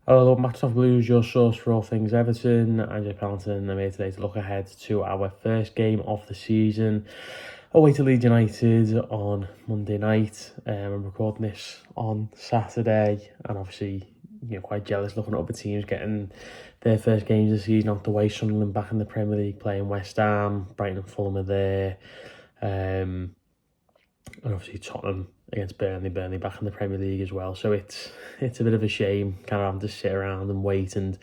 Hello, Max of Blues, your source for all things Everton. I'm Jay Pelton. I'm here today to look ahead to our first game of the season, away to Leeds United on Monday night. I'm recording this on Saturday, and obviously, quite jealous looking at other teams getting their first games of the season out the way. Sunderland back in the Premier League playing West Ham, Brighton and Fulham are there. And obviously Tottenham against Burnley back in the Premier League as well. So it's a bit of a shame kind of having to sit around and wait, and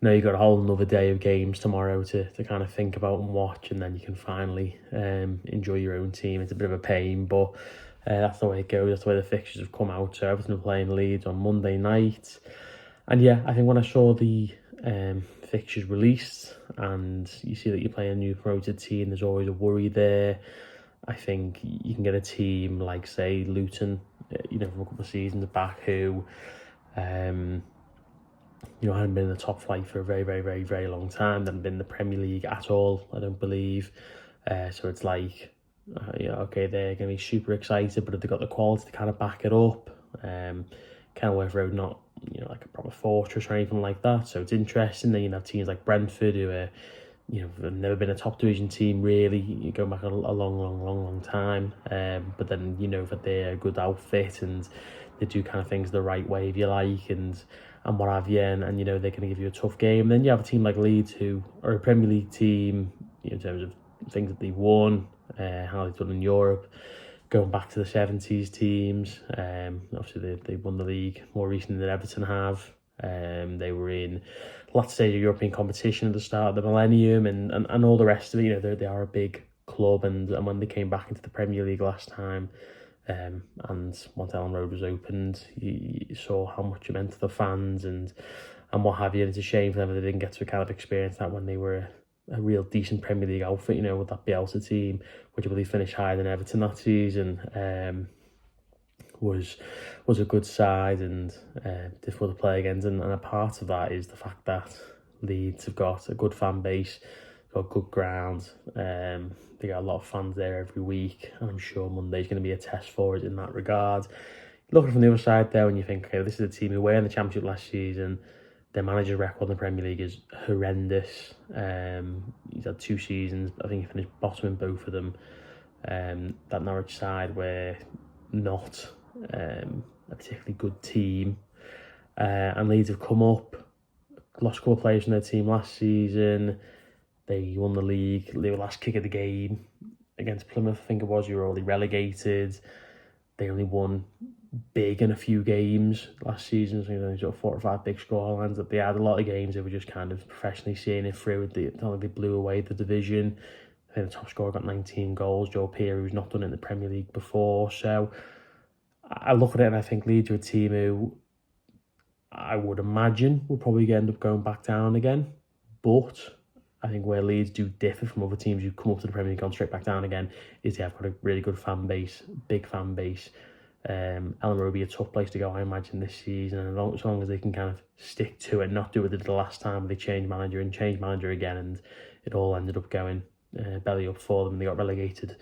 now you've got a whole another day of games tomorrow to kind of think about and watch, and then you can finally enjoy your own team. It's a bit of a pain, but that's the way it goes. That's the way the fixtures have come out. So Everton are playing Leeds on Monday night. And yeah, I think when I saw the fixtures released and you see that you're playing a new promoted team, there's always a worry there. I think you can get a team like, say, Luton, from a couple of seasons back who, hadn't been in the top flight for a very, very, very, very long time. They hadn't been in the Premier League at all, I don't believe. So it's like, okay, they're going to be super excited, but have they got the quality to kind of back it up? Kenilworth Road, not, like a proper fortress or anything like that. So it's interesting. Then you have teams like Brentford who are, they've never been a top division team really. You go back a long time. But then that they're a good outfit and they do kind of things the right way, if you like, and what have you. And they're going to give you a tough game. And then you have a team like Leeds who are a Premier League team, in terms of things that they've won, how they've done in Europe, going back to the 70s teams. Obviously they won the league more recently than Everton have. They were in last stage of European competition at the start of the millennium and all the rest of it. They are a big club, and when they came back into the Premier League last time, and once Elland Road was opened, you saw how much it meant to the fans and what have you. And it's a shame for them that they didn't get to kind of experience that when they were a real decent Premier League outfit, with that Bielsa team, which I believe finished higher than Everton that season. Was a good side and difficult to play against, and a part of that is the fact that Leeds have got a good fan base, got good ground. They got a lot of fans there every week, and I'm sure Monday's going to be a test for us in that regard. Looking from the other side there, when you think, okay, this is a team who were in the Championship last season, their manager's record in the Premier League is horrendous. He's had 2 seasons, I think he finished bottom in both of them. That Norwich side were not a particularly good team, and Leeds have come up, lost a couple of players from their team last season. They won the league. They were last kick of the game against Plymouth, I think it was. You were already relegated. They only won big in a few games last season, so they got 4 or 5 big scorelines. That they had a lot of games they were just kind of professionally seeing it through. They blew away the division. I think the top scorer got 19 goals, Joe Pearce, who's not done it in the Premier League before. So I look at it and I think Leeds are a team who I would imagine will probably end up going back down again. But I think where Leeds do differ from other teams who come up to the Premier League, gone straight back down again, is they have got a really good fan base, big fan base. Elland Road will be a tough place to go, I imagine, this season. And as long as they can kind of stick to it, not do what they did the last time, they changed manager again, and it all ended up going belly up for them. They got relegated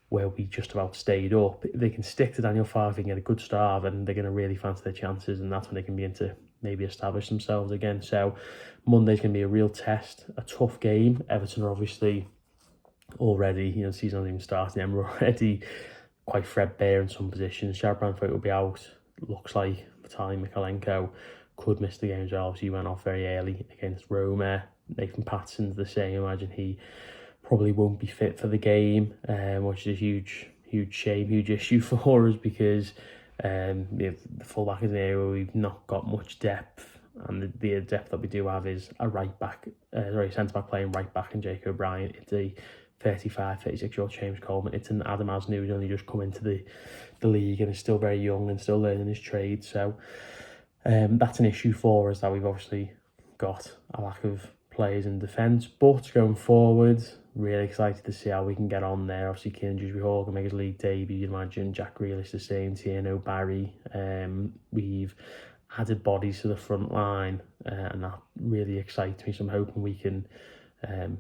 where we just about stayed up. If they can stick to Daniel Farke and get a good start, and they're going to really fancy their chances, and that's when they can begin to maybe establish themselves again. So Monday's going to be a real test, a tough game. Everton are obviously already, the season hasn't even started, and we're already quite threadbare in some positions. Jared Brandthwaite will be out. Looks like Vitaly Mykolenko could miss the game as well. Obviously, he went off very early against Roma. Nathan Patterson's the same. I imagine he probably won't be fit for the game, which is a huge shame, huge issue for us, because the fullback is an area where we've not got much depth, and the depth that we do have is a centre-back playing right back in Jake O'Brien. It's a 36-year-old James Coleman. It's an Adam Asnew who's only just come into the league and is still very young and still learning his trade. So that's an issue for us, that we've obviously got a lack of players in defence. But going forward, really excited to see how we can get on there. Obviously, Kieran Dewsbury-Hall can make his league debut. You'd imagine Jack Grealish the same, Tierno Barry. We've added bodies to the front line, and that really excites me. So I'm hoping we can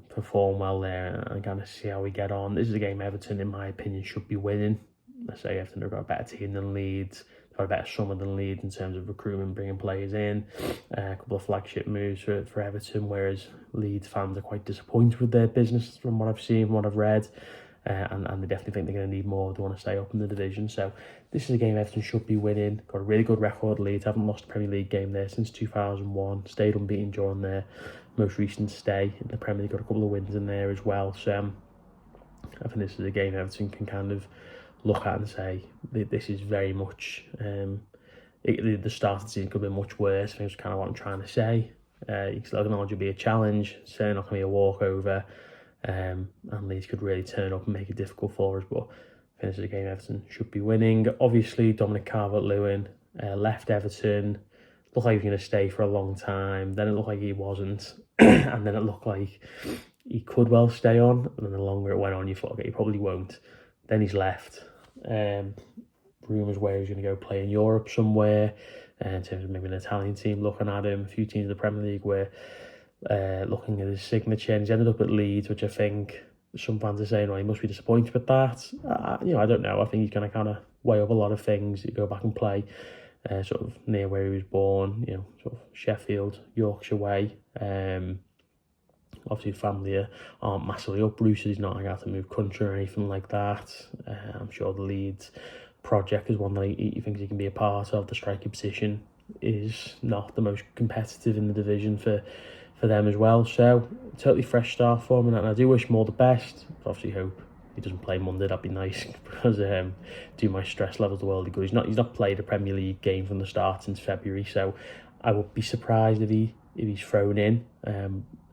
perform well there and kind of see how we get on. This is a game Everton, in my opinion, should be winning. Let's say Everton have got a better team than Leeds. They've got a better summer than Leeds in terms of recruitment, bringing players in, a couple of flagship moves for Everton, whereas Leeds fans are quite disappointed with their business from what I've seen, from what I've read. And they definitely think they're going to need more. They want to stay up in the division. So this is a game Everton should be winning. Got a really good record. Leeds haven't lost a Premier League game there since 2001. Stayed unbeaten during their most recent stay in the Premier League. Got a couple of wins in there as well. So I think this is a game Everton can kind of look at and say, this is very much... the start of the season could be much worse. I think that's kind of what I'm trying to say. You can still acknowledge it'll be a challenge. It's certainly not going to be a walkover. And Leeds could really turn up and make it difficult for us, but I think this is a game Everton should be winning. Obviously, Dominic Calvert-Lewin left Everton, looked like he was going to stay for a long time, then it looked like he wasn't, and then it looked like he could well stay on, and then the longer it went on, you thought, okay, he probably won't. Then he's left. Rumours where he's going to go play in Europe somewhere, in terms of maybe an Italian team looking at him, a few teams in the Premier League where looking at his signature, and he's ended up at Leeds, which I think some fans are saying, well, he must be disappointed with that. I don't know. I think he's going to kind of weigh up a lot of things. You go back and play sort of near where he was born, sort of Sheffield, Yorkshire way. Obviously, family aren't massively uprooted. He's not going to move country or anything like that. I'm sure the Leeds project is one that he thinks he can be a part of. The striking position is not the most competitive in the division for them as well. So totally fresh start for him, and I do wish him all the best. Obviously hope he doesn't play Monday. That'd be nice, because do my stress levels the world of good. He's not played a Premier League game from the start since February, so I would be surprised if he's thrown in.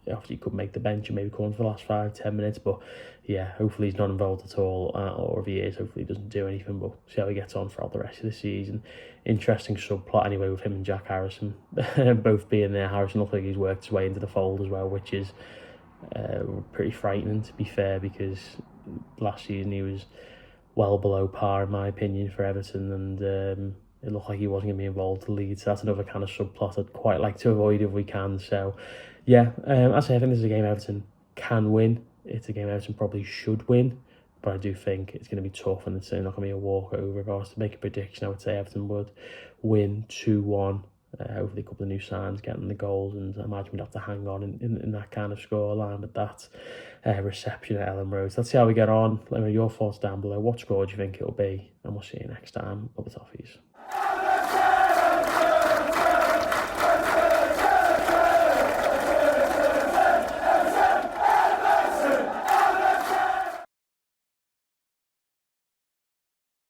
Obviously he could make the bench and maybe come on for the last 5-10 minutes, but yeah, hopefully he's not involved at all, or if he is, hopefully he doesn't do anything. But see how he gets on throughout the rest of the season. Interesting subplot anyway with him and Jack Harrison both being there. Harrison looks like he's worked his way into the fold as well, which is pretty frightening, to be fair, because last season he was well below par in my opinion for Everton, and it looked like he wasn't going to be involved to Leeds. So that's another kind of subplot I'd quite like to avoid if we can. So yeah, I say I think this is a game Everton can win. It's a game Everton probably should win, but I do think it's going to be tough, and it's not going to be a walkover. If I was to make a prediction, I would say Everton would win 2-1. Hopefully a couple of new signs getting the goals, and I imagine we'd have to hang on in that kind of scoreline with that reception at Elland Road. So let's see how we get on. Let me know your thoughts down below. What score do you think it'll be? And we'll see you next time. Up the toffees.